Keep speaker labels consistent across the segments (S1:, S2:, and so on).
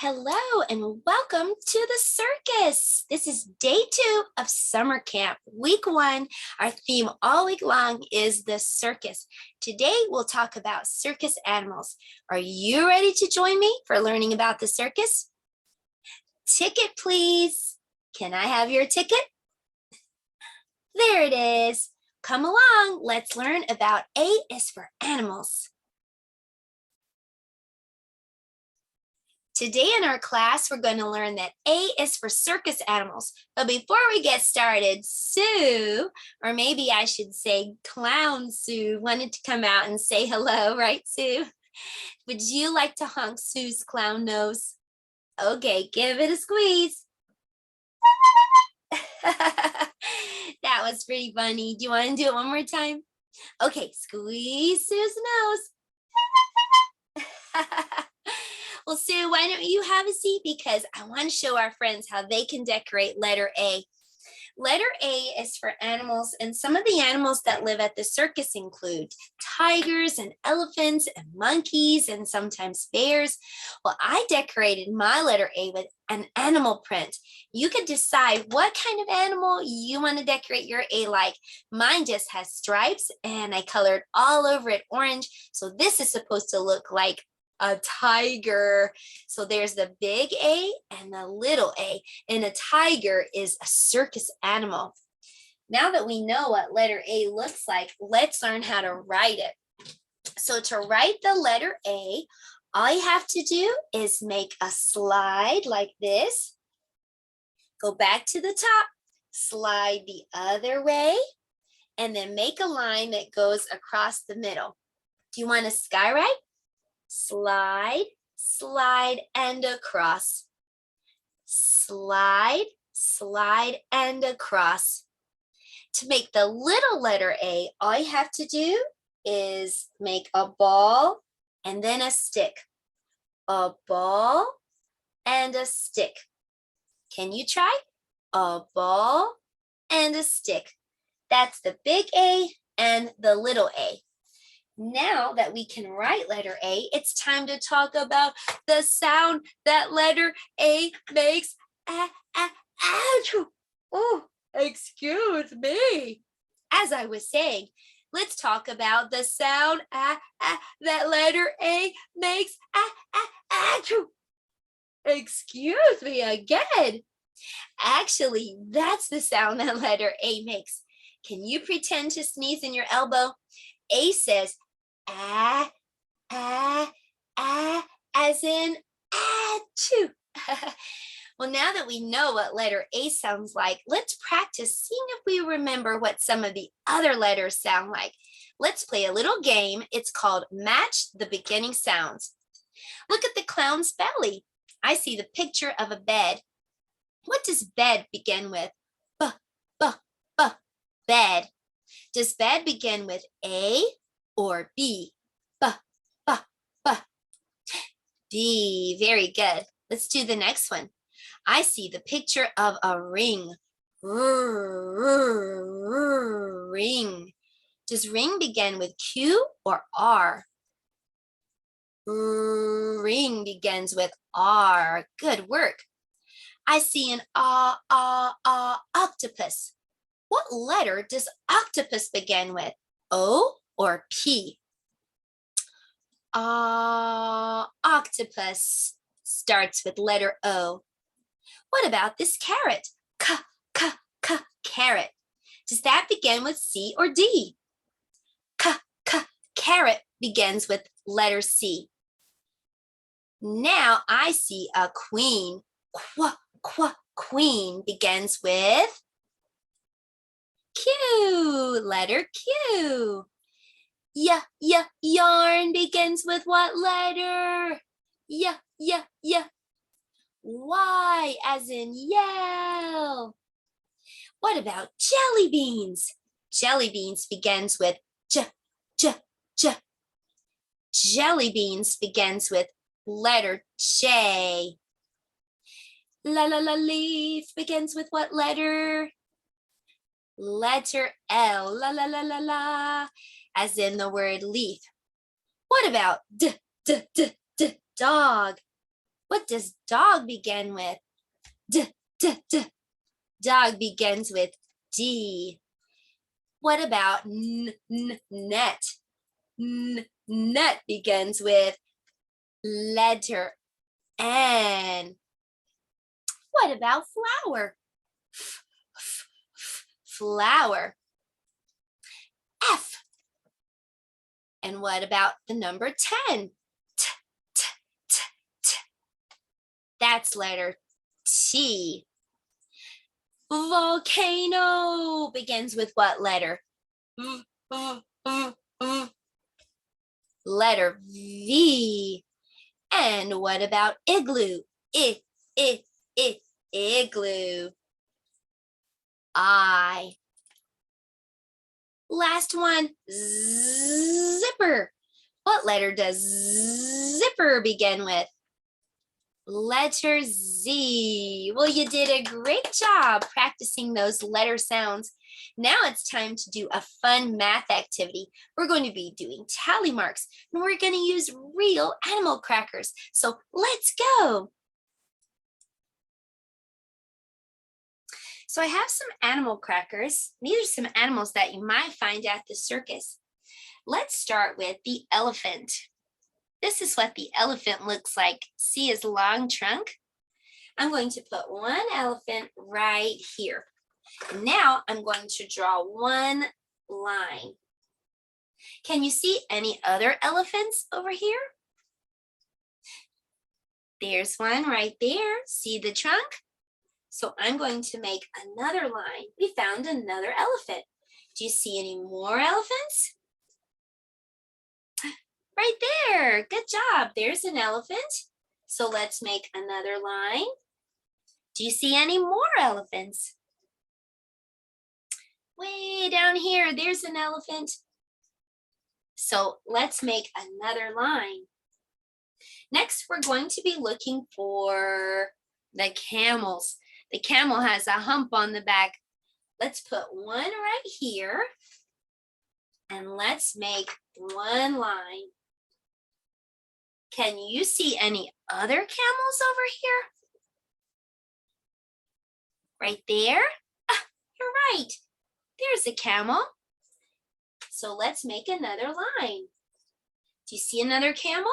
S1: Hello and welcome to the circus. This is day 2 of summer camp, week 1. Our theme all week long is the circus. Today we'll talk about circus animals. Are you ready to join me for learning about the circus? Ticket, please. Can I have your ticket? There it is. Come along, let's learn about A is for animals. Today in our class, we're going to learn that A is for circus animals. But before we get started, Sue, or maybe I should say Clown Sue, wanted to come out and say hello, right, Sue? Would you like to honk Sue's clown nose? Okay, give it a squeeze. That was pretty funny. Do you want to do it one more time? Okay, squeeze Sue's nose. Well, Sue, why don't you have a seat, because I want to show our friends how they can decorate letter A. Letter A is for animals, and some of the animals that live at the circus include tigers and elephants and monkeys and sometimes bears. Well, I decorated my letter A with an animal print. You could decide what kind of animal you want to decorate your A like. Mine just has stripes, and I colored all over it orange. So this is supposed to look like a tiger. So there's the big A and the little A, and a tiger is a circus animal. Now that we know what letter A looks like, let's learn how to write it. So to write the letter A, all you have to do is make a slide like this, go back to the top, slide the other way, and then make a line that goes across the middle. Do you want a skywrite? Slide, slide, and across. Slide, slide, and across. To make the little letter A, all you have to do is make a ball and then a stick. A ball and a stick. Can you try? A ball and a stick. That's the big A and the little A. Now that we can write letter A, it's time to talk about the sound that letter A makes. Oh, excuse me. As I was saying, let's talk about the sound that letter A makes. Excuse me again. Actually, that's the sound that letter A makes. Can you pretend to sneeze in your elbow? A says, ah, ah, ah, as in achoo. Well, now that we know what letter A sounds like, let's practice seeing if we remember what some of the other letters sound like. Let's play a little game. It's called Match the Beginning Sounds. Look at the clown's belly. I see the picture of a bed. What does bed begin with? B, b, b, bed. Does bed begin with A or B? B, b, b. B, very good. Let's do the next one. I see the picture of a ring. Ring. Does ring begin with Q or R? Ring begins with R. Good work. I see an octopus. What letter does octopus begin with? O or P? Octopus starts with letter O. What about this carrot? Carrot. Does that begin with C or D? Carrot begins with letter C. Now I see a queen. Queen begins with Q, letter Q. Yarn begins with what letter? Y as in yell. What about jelly beans? Jelly beans begins with J. Jelly beans begins with letter J. Leaf begins with what letter? Letter L. As in the word leaf. What about dog? What does dog begin with? D, d, d. Dog begins with D. What about net? Net begins with letter N. What about flower? Flower. F. And what about the number 10? T, t, t, t. That's letter T. Volcano begins with what letter? Letter V. And what about igloo? Igloo. I. Last one, zipper. What letter does zipper begin with? Letter Z. Well, you did a great job practicing those letter sounds. Now it's time to do a fun math activity. We're going to be doing tally marks, and we're going to use real animal crackers. So let's go. So I have some animal crackers. These are some animals that you might find at the circus. Let's start with the elephant. This is what the elephant looks like. See his long trunk? I'm going to put one elephant right here. Now I'm going to draw one line. Can you see any other elephants over here? There's one right there. See the trunk? So I'm going to make another line. We found another elephant. Do you see any more elephants? Right there. Good job. There's an elephant. So let's make another line. Do you see any more elephants? Way down here, there's an elephant. So let's make another line. Next, we're going to be looking for the camels. The camel has a hump on the back. Let's put one right here. And let's make one line. Can you see any other camels over here? Right there? Ah, you're right. There's a camel. So let's make another line. Do you see another camel?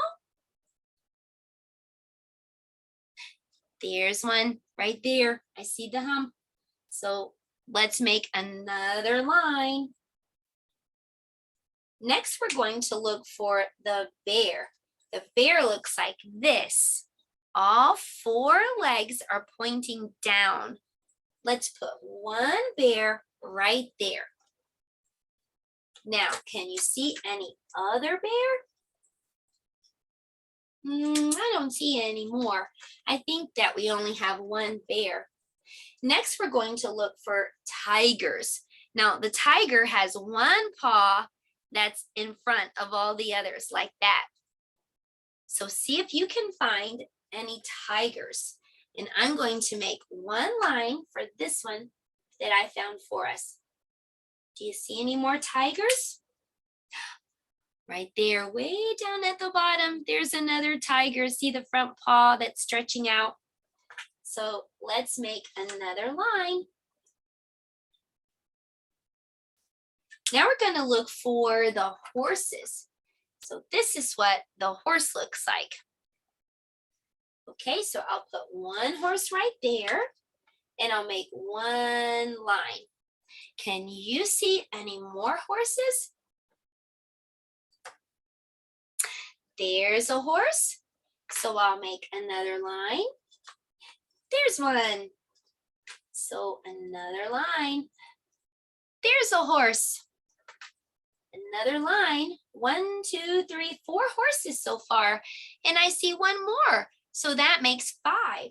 S1: There's one right there. I see the hump. So let's make another line. Next, we're going to look for the bear. The bear looks like this. All four legs are pointing down. Let's put one bear right there. Now, can you see any other bear? I don't see any more. I think that we only have one bear. Next, we're going to look for tigers. Now, the tiger has one paw that's in front of all the others, like that. So see if you can find any tigers. And I'm going to make one line for this one that I found for us. Do you see any more tigers? Right there, way down at the bottom, there's another tiger. See the front paw that's stretching out? So let's make another line. Now we're going to look for the horses. So this is what the horse looks like. Okay, so I'll put one horse right there, and I'll make one line. Can you see any more horses? There's a horse, so I'll make another line. There's one, so another line. There's a horse, another line. 1, 2, 3, 4 horses so far, and I see one more, so that makes 5.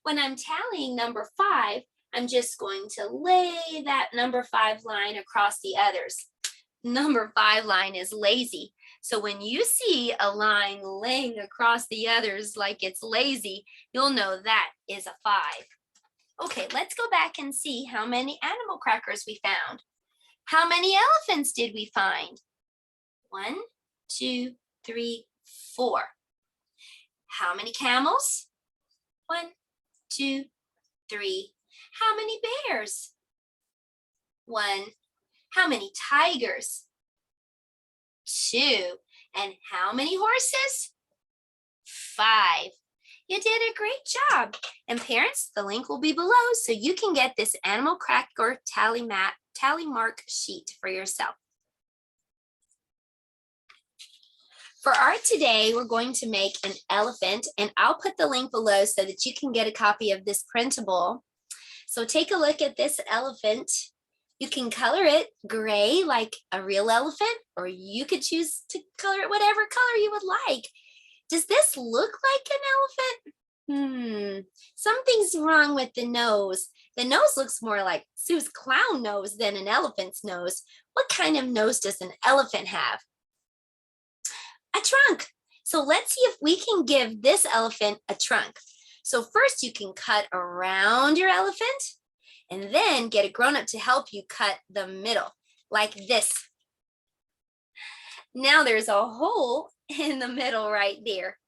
S1: When I'm tallying number 5, I'm just going to lay that number 5 line across the others. Number 5 line is lazy. So when you see a line laying across the others like it's lazy, you'll know that is a 5. Okay, let's go back and see how many animal crackers we found. How many elephants did we find? 1, 2, 3, 4. How many camels? 1, 2, 3. How many bears? 1. How many tigers? 2. And how many horses? 5. You did a great job. And parents, the link will be below so you can get this animal cracker tally mark sheet for yourself. For art today, we're going to make an elephant, and I'll put the link below so that you can get a copy of this printable. So take a look at this elephant. You can color it gray like a real elephant, or you could choose to color it whatever color you would like. Does this look like an elephant? Something's wrong with the nose. The nose looks more like Sue's clown nose than an elephant's nose. What kind of nose does an elephant have? A trunk. So let's see if we can give this elephant a trunk. So first you can cut around your elephant and then get a grown-up to help you cut the middle like this. Now there's a hole in the middle right there.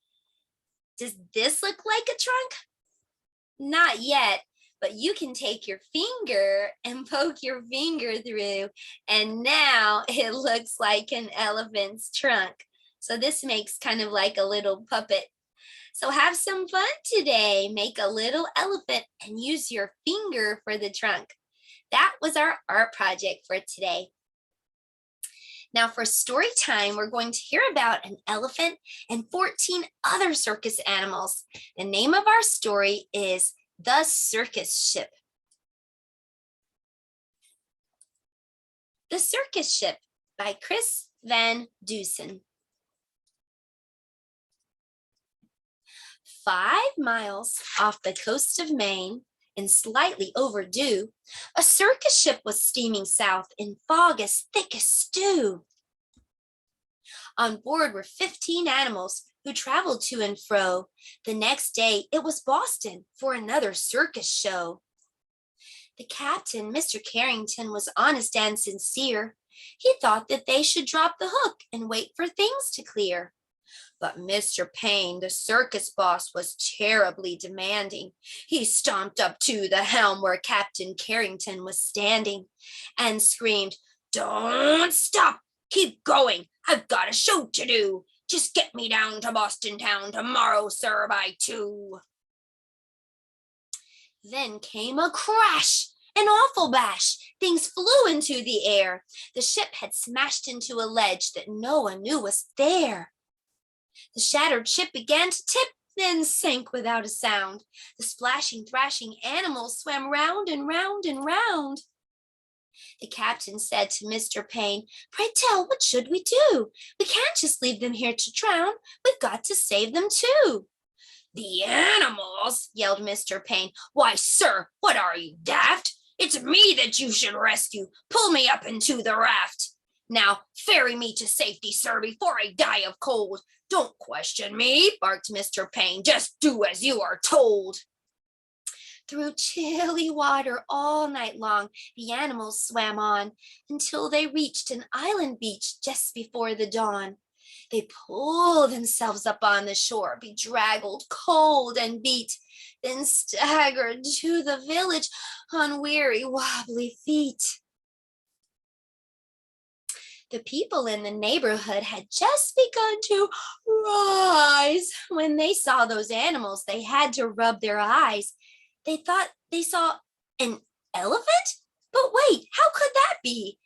S1: Does this look like a trunk? Not yet, but you can take your finger and poke your finger through, and now it looks like an elephant's trunk. So this makes kind of like a little puppet. So have some fun today. Make a little elephant and use your finger for the trunk. That was our art project for today. Now for story time, we're going to hear about an elephant and 14 other circus animals. The name of our story is The Circus Ship. The Circus Ship by Chris Van Dusen. 5 miles off the coast of Maine, and slightly overdue, a circus ship was steaming south in fog as thick as stew. On board were 15 animals who traveled to and fro. The next day it was Boston for another circus show. The captain, Mr. Carrington, was honest and sincere. He thought that they should drop the hook and wait for things to clear. But Mr. Payne, the circus boss, was terribly demanding. He stomped up to the helm where Captain Carrington was standing and screamed, "Don't stop! Keep going! I've got a show to do! Just get me down to Boston town tomorrow, sir, by 2. Then came a crash, an awful bash. Things flew into the air. The ship had smashed into a ledge that no one knew was there. The shattered ship began to tip, then sank without a sound. The splashing, thrashing animals swam round and round and round. The captain said to Mr. Payne, "Pray tell, what should we do? We can't just leave them here to drown. We've got to save them too." "The animals?" yelled Mr. Payne. "Why, sir, what are you, daft? It's me that you should rescue. Pull me up into the raft. Now, ferry me to safety, sir, before I die of cold. Don't question me," barked Mr. Payne. "Just do as you are told." Through chilly water all night long, the animals swam on until they reached an island beach just before the dawn. They pulled themselves up on the shore, bedraggled, cold, and beat, then staggered to the village on weary, wobbly feet. The people in the neighborhood had just begun to rise. When they saw those animals, they had to rub their eyes. They thought they saw an elephant? But wait, how could that be?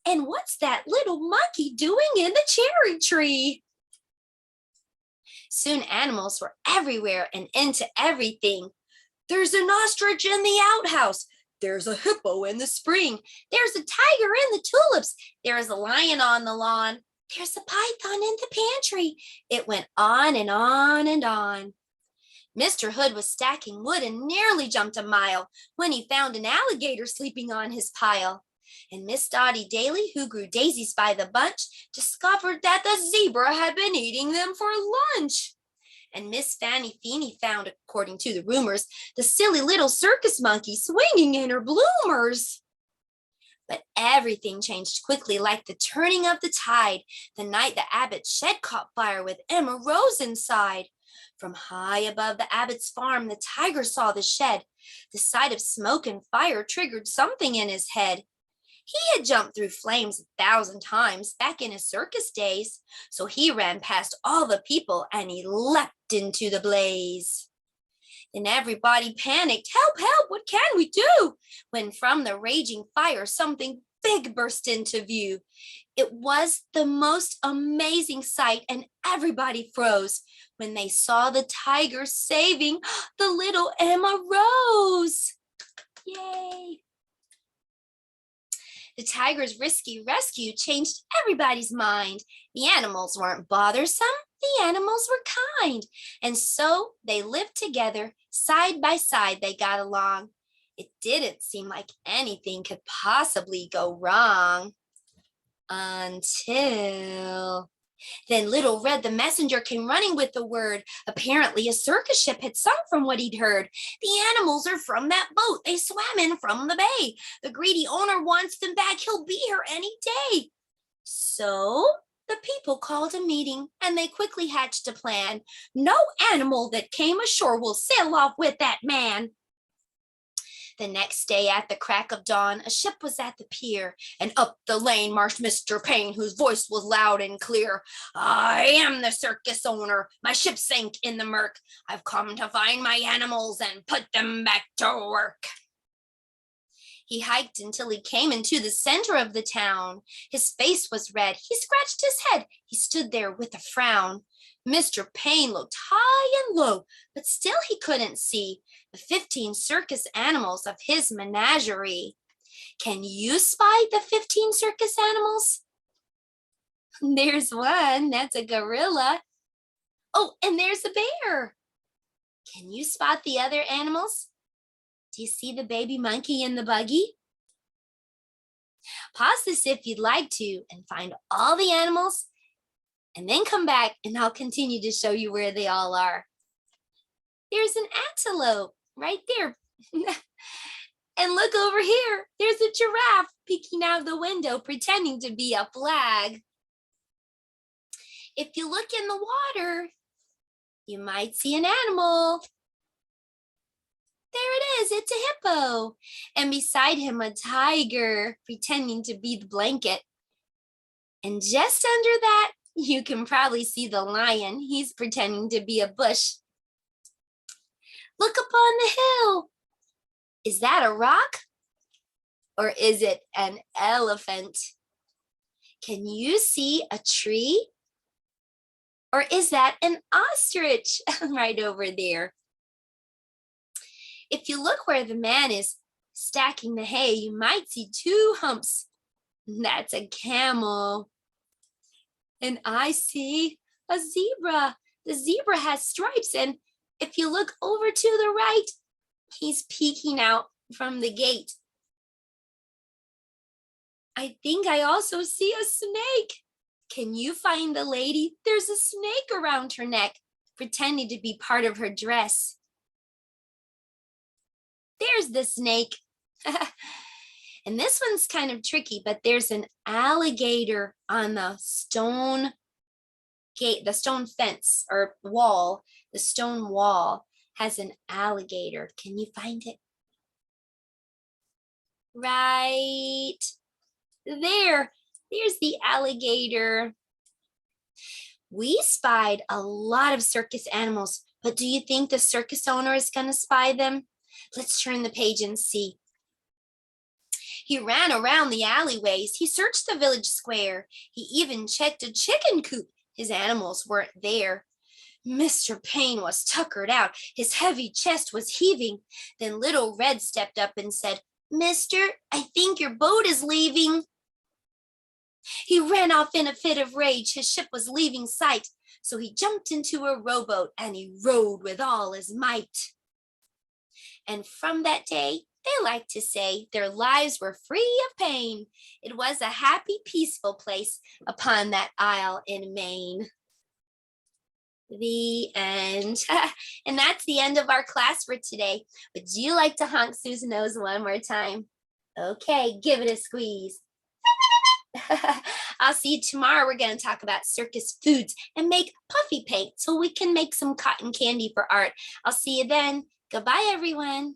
S1: And what's that little monkey doing in the cherry tree? Soon animals were everywhere and into everything. "There's an ostrich in the outhouse. There's a hippo in the spring. There's a tiger in the tulips. There's a lion on the lawn. There's a python in the pantry." It went on and on and on. Mr. Hood was stacking wood and nearly jumped a mile when he found an alligator sleeping on his pile. And Miss Dottie Daly, who grew daisies by the bunch, discovered that the zebra had been eating them for lunch. And Miss Fanny Feeney found, according to the rumors, the silly little circus monkey swinging in her bloomers. But everything changed quickly, like the turning of the tide, the night the Abbott shed caught fire with Emma Rose inside. From high above the abbot's farm, the tiger saw the shed. The sight of smoke and fire triggered something in his head. He had jumped through flames 1,000 times back in his circus days, so he ran past all the people and he leapt into the blaze. Then everybody panicked. Help, help, what can we do? When from the raging fire, something big burst into view. It was the most amazing sight, and everybody froze when they saw the tiger saving the little Emma Rose. Yay! The tiger's risky rescue changed everybody's mind. The animals weren't bothersome, the animals were kind. And so they lived together, side by side they got along. It didn't seem like anything could possibly go wrong. Until then Little Red the messenger came running with the word. Apparently a circus ship had sunk from what he'd heard. The animals are from that boat. They swam in from the bay. The greedy owner wants them back. He'll be here any day. So the people called a meeting and they quickly hatched a plan. No animal that came ashore will sail off with that man. The next day at the crack of dawn, a ship was at the pier, and up the lane marched Mr. Payne, whose voice was loud and clear. I am the circus owner. My ship sank in the murk. I've come to find my animals and put them back to work. He hiked until he came into the center of the town. His face was red. He scratched his head. He stood there with a frown. Mr. Payne looked high and low, but still he couldn't see the 15 circus animals of his menagerie. Can you spy the 15 circus animals? There's one, that's a gorilla. Oh, and there's a bear. Can you spot the other animals? Do you see the baby monkey in the buggy? Pause this if you'd like to and find all the animals, and then come back and I'll continue to show you where they all are. There's an antelope right there. And look over here, there's a giraffe peeking out the window pretending to be a flag. If you look in the water, you might see an animal. There it is, it's a hippo. And beside him, a tiger pretending to be the blanket. And just under that, you can probably see the lion. He's pretending to be a bush. Look up on the hill. Is that a rock? Or is it an elephant? Can you see a tree? Or is that an ostrich right over there? If you look where the man is stacking the hay, you might see two humps. That's a camel. And I see a zebra. The zebra has stripes, and if you look over to the right, he's peeking out from the gate. I think I also see a snake. Can you find the lady? There's a snake around her neck, pretending to be part of her dress. There's the snake. And this one's kind of tricky, but there's an alligator on the stone gate, the stone fence or wall. The stone wall has an alligator. Can you find it? Right there. There's the alligator. We spied a lot of circus animals, but do you think the circus owner is going to spy them? Let's turn the page and see. He ran around the alleyways. He searched the village square. He even checked a chicken coop. His animals weren't there. Mr. Payne was tuckered out. His heavy chest was heaving. Then Little Red stepped up and said, "Mister, I think your boat is leaving." He ran off in a fit of rage. His ship was leaving sight. So he jumped into a rowboat and he rowed with all his might. And from that day, they like to say their lives were free of pain. It was a happy, peaceful place upon that isle in Maine. The end. And that's the end of our class for today. Would you like to honk Sue's nose one more time? Okay, give it a squeeze. I'll see you tomorrow. We're going to talk about circus foods and make puffy paint so we can make some cotton candy for art. I'll see you then. Goodbye, everyone.